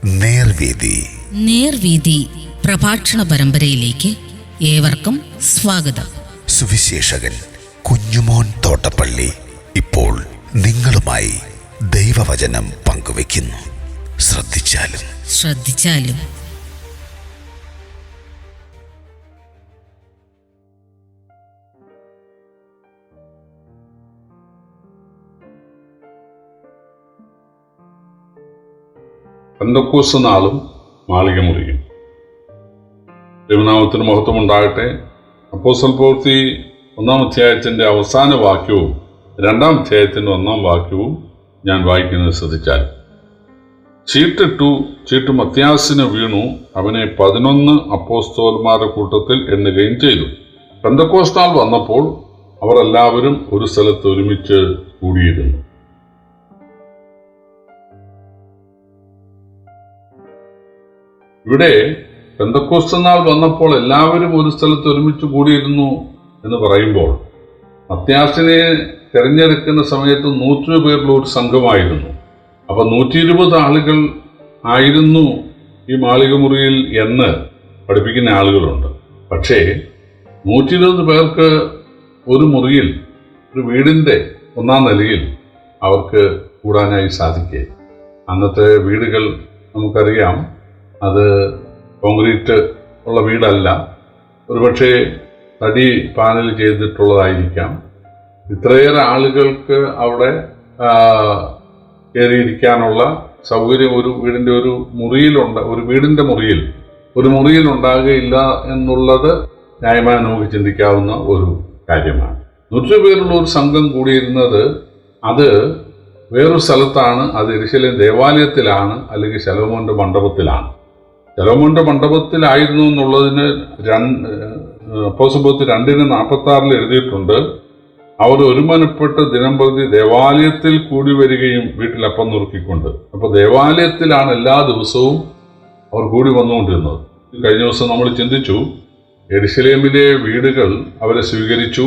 നേർവീതി പ്രഭാഷണ പരമ്പരയിലേക്ക് ഏവർക്കും സ്വാഗതം. സുവിശേഷകൻ കുഞ്ഞുമോൻ തോട്ടപ്പള്ളി ഇപ്പോൾ നിങ്ങളുമായി ദൈവവചനം പങ്കുവെക്കുന്നു. ശ്രദ്ധിച്ചാലും പെന്തക്കോസ്ത് നാളും മാളികമുറിയും. ദൈവനാമത്തിന് മഹത്വം ഉണ്ടാകട്ടെ. അപ്പോസ്തല പ്രവൃത്തി 1-ാം അധ്യായത്തിൻ്റെ അവസാന വാക്യവും 2-ാം അധ്യായത്തിൻ്റെ 1-ാം വാക്യവും ഞാൻ വായിക്കുന്നത് ശ്രദ്ധിച്ചാൽ, ചീട്ട് മത്യാസിന് വീണു, അവനെ 11 അപ്പോസ്തലന്മാരുടെ കൂട്ടത്തിൽ എണ്ണുകയും ചെയ്തു. പെന്തക്കോസ്ത് നാൾ വന്നപ്പോൾ അവർ എല്ലാവരും ഒരു സ്ഥലത്ത് ഒരുമിച്ച് കൂടിയിരുന്നു. ഇവിടെ പെന്തക്കോസ്ത് നാൾ വന്നപ്പോൾ എല്ലാവരും ഒരു സ്ഥലത്ത് ഒരുമിച്ച് കൂടിയിരുന്നു എന്ന് പറയുമ്പോൾ, മത്യാസിനെ തിരഞ്ഞെടുക്കുന്ന സമയത്ത് 100 പേരുള്ള ഒരു സംഘമായിരുന്നു. അപ്പം 120 ആളുകൾ ആയിരുന്നു ഈ മാളികമുറിയിൽ എന്ന് പഠിപ്പിക്കുന്ന ആളുകളുണ്ട്. പക്ഷേ 120 പേർക്ക് ഒരു മുറിയിൽ, ഒരു വീടിൻ്റെ 1-ാം നിലയിൽ അവർക്ക് കൂടാനായി സാധിക്കേ. അന്നത്തെ വീടുകൾ നമുക്കറിയാം, അത് കോൺക്രീറ്റ് ഉള്ള വീടല്ല, ഒരുപക്ഷെ തടി പാനൽ ചെയ്തിട്ടുള്ളതായിരിക്കാം. ഇത്രയേറെ ആളുകൾക്ക് അവിടെ കയറിയിരിക്കാനുള്ള സൗകര്യം ഒരു വീടിൻ്റെ ഒരു വീടിൻ്റെ മുറിയിൽ ഉണ്ടാകുകയില്ല എന്നുള്ളത് ന്യായമായി നമുക്ക് ചിന്തിക്കാവുന്ന ഒരു കാര്യമാണ്. 100 പേരുള്ള ഒരു സംഘം കൂടിയിരുന്നത് അത് വേറൊരു സ്ഥലത്താണ്. അത് യെരൂശലേം ദേവാലയത്തിലാണ്, അല്ലെങ്കിൽ ശലോമോന്റെ മണ്ഡപത്തിലാണ്. ശലോമോന്റെ മണ്ഡപത്തിലായിരുന്നു എന്നുള്ളതിന് അപ്പോസ്തല പ്രവൃത്തി 2:46 എഴുതിയിട്ടുണ്ട്. അവർ ഒരുമനപ്പെട്ട് ദിനംപ്രതി ദേവാലയത്തിൽ കൂടി വരികയും വീട്ടിൽ അപ്പം നുറുക്കിക്കൊണ്ട്. അപ്പോൾ ദേവാലയത്തിലാണ് എല്ലാ ദിവസവും അവർ കൂടി വന്നുകൊണ്ടിരുന്നത്. കഴിഞ്ഞ ദിവസം നമ്മൾ ചിന്തിച്ചു, യെരൂശലേമിലെ വീടുകൾ അവരെ സ്വീകരിച്ചു,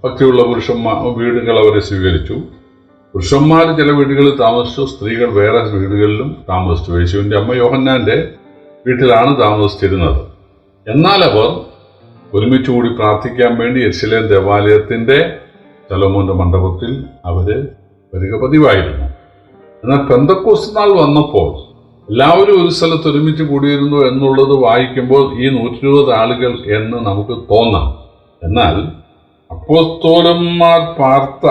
ഭക്തിയുള്ള വീടുകൾ അവരെ സ്വീകരിച്ചു. പുരുഷന്മാർ ചില വീടുകളിൽ താമസിച്ചു, സ്ത്രീകൾ വേറെ വീടുകളിലും താമസിച്ചു. യേശുവിൻ്റെ അമ്മ യോഹന്നാന്റെ വീട്ടിലാണ് താമസിച്ചിരുന്നത്. എന്നാൽ അവർ ഒരുമിച്ച് കൂടി പ്രാർത്ഥിക്കാൻ വേണ്ടി യെരൂശലേം ദേവാലയത്തിൻ്റെ ശലോമോന്റെ മണ്ഡപത്തിൽ അവര് വരിക പതിവായിരുന്നു. എന്നാൽ പെന്തക്കോസ്ത് നാൾ വന്നപ്പോൾ എല്ലാവരും ഒരു സ്ഥലത്ത് ഒരുമിച്ച് കൂടിയിരുന്നു എന്നുള്ളത് വായിക്കുമ്പോൾ ഈ 120 ആളുകൾ എന്ന് നമുക്ക് തോന്നാം. എന്നാൽ അപ്പോസ്തലന്മാർ പാർത്ത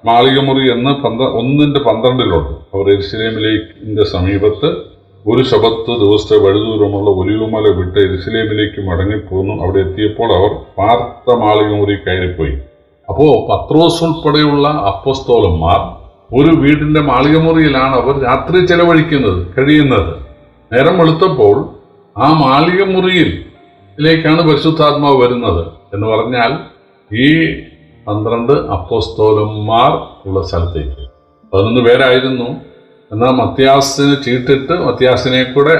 മാളികമുറി എന്ന് 1:12 അവർ യെരൂശലേമിന്റെ സമീപത്ത് ഒരു ശബത്ത് ദിവസത്തെ വഴിദൂരമുള്ള ഒലിവുമല വിട്ട് യെരൂശലേമിലേക്ക് മടങ്ങിപ്പോന്നു. അവിടെ എത്തിയപ്പോൾ അവർ പാർത്ത മാളികമുറി കയറിപ്പോയി. അപ്പോൾ പത്രോസ് ഉൾപ്പെടെയുള്ള അപ്പോസ്തലന്മാർ ഒരു വീടിന്റെ മാളികമുറിയിലാണ് അവർ രാത്രി കഴിയുന്നത്. നേരം വെളുത്തപ്പോൾ ആ മാളികമുറിയിലേക്കാണ് പരിശുദ്ധാത്മാവ് വരുന്നത്. എന്ന് പറഞ്ഞാൽ ഈ 12 അപ്പോസ്തലന്മാർ ഉള്ള സ്ഥലത്തേക്ക് 11 പേരായിരുന്നു. എന്നാൽ മത്യാസിന് ചീട്ടിട്ട് മത്യാസിനെ കൂടെ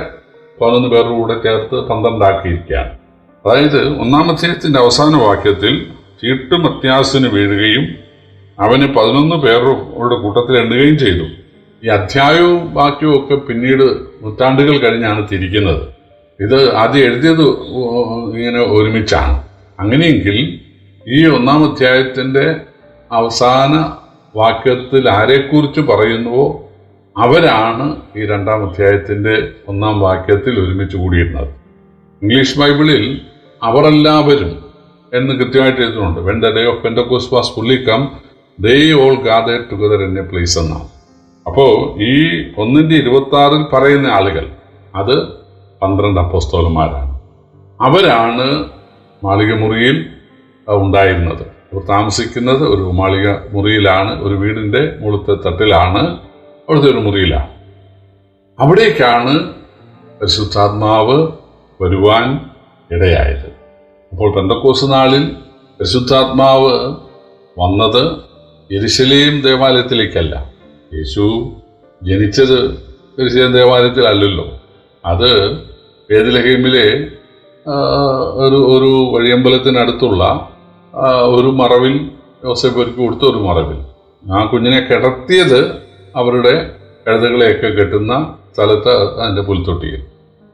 11 പേരുടെ കൂടെ ചേർത്ത് 12 ആക്കിയിരിക്കുകയാണ്. അതായത് 1-ാം അധ്യായത്തിൻ്റെ അവസാന വാക്യത്തിൽ ചീട്ട് മത്യാസിന് വീഴുകയും അവന് 11 പേരുടെ കൂട്ടത്തിൽ എണ്ണുകയും ചെയ്തു. ഈ അധ്യായവും വാക്യവും ഒക്കെ പിന്നീട് നൂറ്റാണ്ടുകൾ കഴിഞ്ഞാണ് തിരിക്കുന്നത്. ഇത് ആദ്യം എഴുതിയത് ഇങ്ങനെ ഒരുമിച്ചാണ്. അങ്ങനെയെങ്കിൽ ഈ 1-ാം അധ്യായത്തിൻ്റെ അവസാന വാക്യത്തിൽ ആരെക്കുറിച്ച് പറയുന്നുവോ അവരാണ് ഈ 2-ാം അധ്യായത്തിൻ്റെ 1-ാം വാക്യത്തിൽ ഒരുമിച്ച് കൂടിയിരുന്നത്. ഇംഗ്ലീഷ് ബൈബിളിൽ അവരെല്ലാവരും എന്ന് കൃത്യമായിട്ട് എഴുതുന്നുണ്ട്. When the day of Pentecost was fully come, they all gathered together in a place എന്നാണ്. അപ്പോൾ ഈ 1:26 പറയുന്ന ആളുകൾ അത് 12 അപ്പോസ്തലന്മാരാണ്. അവരാണ് മാളികമുറിയിൽ ഉണ്ടായിരുന്നത്. അവർ താമസിക്കുന്നത് ഒരു മാളിക മുറിയിലാണ്, ഒരു വീടിൻ്റെ മുകളിലത്തെ തട്ടിലാണ്, അവിടുത്തെ ഒരു മുറിയിലാണ്. അവിടേക്കാണ് പരിശുദ്ധാത്മാവ് വരുവാൻ ഇടയായത്. അപ്പോൾ പെന്തക്കോസ്ത് നാളിൽ പരിശുദ്ധാത്മാവ് വന്നത് യെരൂശലേം ദേവാലയത്തിലേക്കല്ല. യേശു ജനിച്ചത് യെരൂശലേം ദേവാലയത്തിലല്ലല്ലോ. അത് ബേത്ലഹേമിലെ ഒരു വഴിയമ്പലത്തിനടുത്തുള്ള ഒരു മറവിൽ യോസേപ്പ് ഒരുക്കി കൊടുത്ത ഒരു മറവിൽ ആ കുഞ്ഞിനെ കിടത്തിയത് അവരുടെ കഴുതകളെയൊക്കെ കെട്ടുന്ന സ്ഥലത്ത് അതിൻ്റെ പുൽത്തൊട്ടിയിൽ.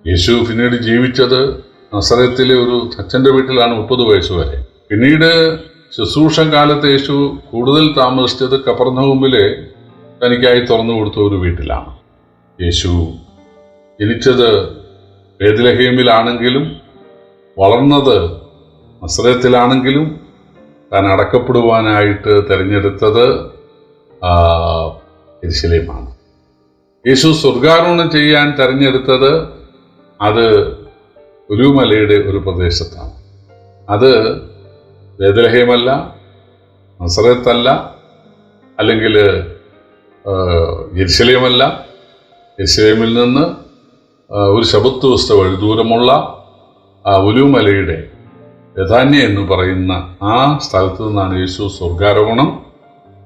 യേശു പിന്നീട് ജീവിച്ചത് നസറത്തിലെ ഒരു അച്ഛൻ്റെ വീട്ടിലാണ് 30 വയസ്സ് വരെ. പിന്നീട് ശുശ്രൂഷ കാലത്ത് യേശു കൂടുതൽ താമസിച്ചത് കഫർന്നഹൂമിലെ തനിക്കായി തുറന്നു കൊടുത്ത ഒരു വീട്ടിലാണ്. യേശു ജനിച്ചത് ബേത്ലഹേമിലാണെങ്കിലും വളർന്നത് നസറത്തിലാണെങ്കിലും താൻ അടക്കപ്പെടുവാനായിട്ട് തിരഞ്ഞെടുത്തത് യെരുശലേമാണ്. യേശു സ്വർഗാരോഹണം ചെയ്യാൻ തിരഞ്ഞെടുത്തത് അത് ഒലിവുമലയുടെ ഒരു പ്രദേശത്താണ്. അത് ബേത്ലഹേമല്ല, നസറത്തല്ല, അല്ലെങ്കിൽ യെരുശലേമല്ല. യെരുശലേമിൽ നിന്ന് ഒരു ശബത്ത് ദിവസത്തെ വഴി ദൂരമുള്ള ഒലിവുമലയുടെ ബെഥാന്യ എന്ന് പറയുന്ന ആ സ്ഥലത്ത് നിന്നാണ് യേശു സ്വർഗാരോഹണം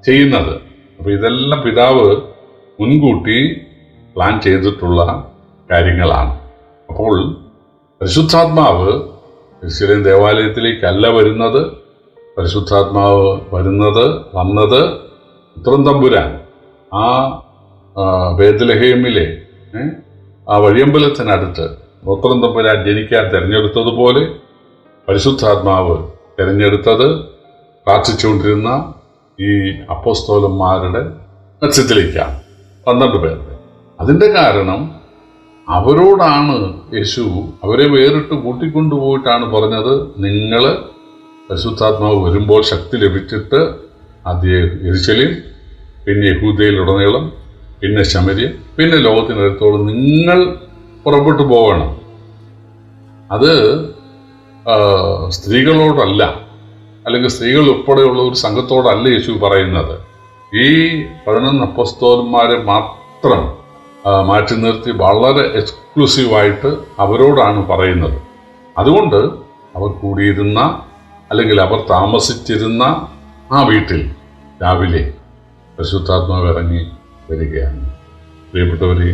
ചെയ്യുന്നത്. അപ്പോൾ ഇതെല്ലാം പിതാവ് മുൻകൂട്ടി പ്ലാൻ ചെയ്തിട്ടുള്ള കാര്യങ്ങളാണ്. അപ്പോൾ പരിശുദ്ധാത്മാവ് യെരുശലേം ദേവാലയത്തിലേക്കല്ല വരുന്നത്. പരിശുദ്ധാത്മാവ് വന്നത് പുത്രൻ തമ്പുരാൻ ആ ബേത്ലഹേമിലെ ആ വഴിയമ്പലത്തിനടുത്ത് പുത്രൻ തമ്പുരാൻ ജനിക്കാൻ തിരഞ്ഞെടുത്തതുപോലെ പരിശുദ്ധാത്മാവ് തിരഞ്ഞെടുത്തത് പ്രാർത്ഥിച്ചുകൊണ്ടിരുന്ന ഈ അപ്പോസ്തലന്മാരുടെ മധ്യത്തിലേക്കാണ്, 12 പേരുടെ. അതിൻ്റെ കാരണം അവരോടാണ് യേശു അവരെ വേറിട്ട് കൂട്ടിക്കൊണ്ടുപോയിട്ടാണ് പറഞ്ഞത്, നിങ്ങൾ പരിശുദ്ധാത്മാവ് വരുമ്പോൾ ശക്തി ലഭിച്ചിട്ട് ആദ്യം യെരുശലേം, പിന്നെ യഹൂദയിലുടനീളം, പിന്നെ ശമര്യ, പിന്നെ ലോകത്തിനടുത്തോളം നിങ്ങൾ പുറപ്പെട്ടു പോകണം. അത് സ്ത്രീകളോടല്ല, അല്ലെങ്കിൽ സ്ത്രീകൾ ഉൾപ്പെടെയുള്ള ഒരു സംഘത്തോടല്ല യേശു പറയുന്നത്. ഈ 11 അപ്പോസ്തലന്മാരെ മാത്രം മാറ്റി നിർത്തി വളരെ എക്സ്ക്ലൂസീവായിട്ട് അവരോടാണ് പറയുന്നത്. അതുകൊണ്ട് അവർ കൂടിയിരുന്ന, അല്ലെങ്കിൽ അവർ താമസിച്ചിരുന്ന ആ വീട്ടിൽ രാവിലെ പരിശുദ്ധാത്മാവ് ഇറങ്ങി വരികയാണ്. പ്രിയപ്പെട്ടവരെ,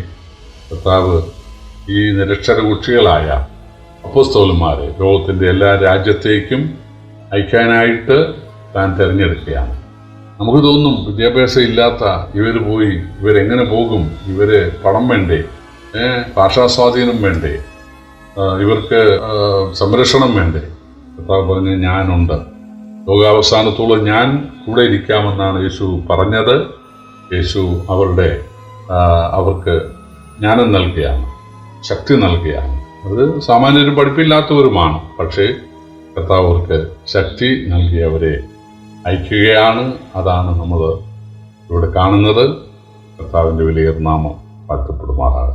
കർത്താവ് ഈ നിരക്ഷരകുക്ഷികളായ അപ്പോസ്തലന്മാരെ ലോകത്തിൻ്റെ എല്ലാ രാജ്യത്തേക്കും അയക്കാനായിട്ട് താൻ തിരഞ്ഞെടുക്കുകയാണ്. നമുക്ക് തോന്നും, വിദ്യാഭ്യാസം ഇല്ലാത്ത ഇവരെങ്ങനെ പോകും? ഇവര് പണം വേണ്ടേ? ഭാഷാസ്വാധീനം വേണ്ടേ? ഇവർക്ക് സംരക്ഷണം വേണ്ടേ? കർത്താവ് പറഞ്ഞ്, ഞാനുണ്ട്, ലോകാവസാനത്തോളം ഞാൻ കൂടെ ഇരിക്കാമെന്നാണ് യേശു പറഞ്ഞത്. യേശു അവർക്ക് ജ്ഞാനം നൽകുകയാണ്, ശക്തി നൽകുകയാണ്. അത് സാമാന്യരും പഠിപ്പില്ലാത്തവരുമാണ്. പക്ഷേ കർത്താവ് അവർക്ക് ശക്തി നൽകി അവരെ അയക്കുകയാണ്. അതാണ് നമ്മൾ ഇവിടെ കാണുന്നത്. കർത്താവിൻ്റെ വിലയേറിയ നാമം വാഴ്ത്തപ്പെടുമാറാകട്ടെ.